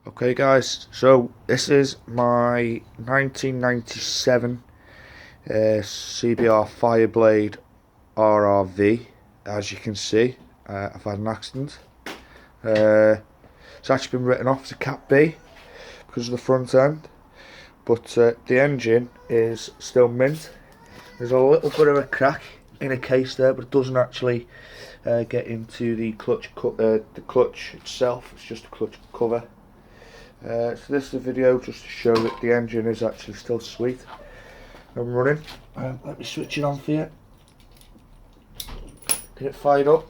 Okay guys, so this is my 1997 CBR Fireblade RRV. As you can see, I've had an accident. It's actually been written off as a Cat B because of the front end, but the engine is still mint. There's a little bit of a crack in a case there, but it doesn't actually get into the clutch. The clutch itself, it's just a clutch cover. So this is a video just to show that the engine is actually still sweet and running. Let me switch it on for you. Get it fired up.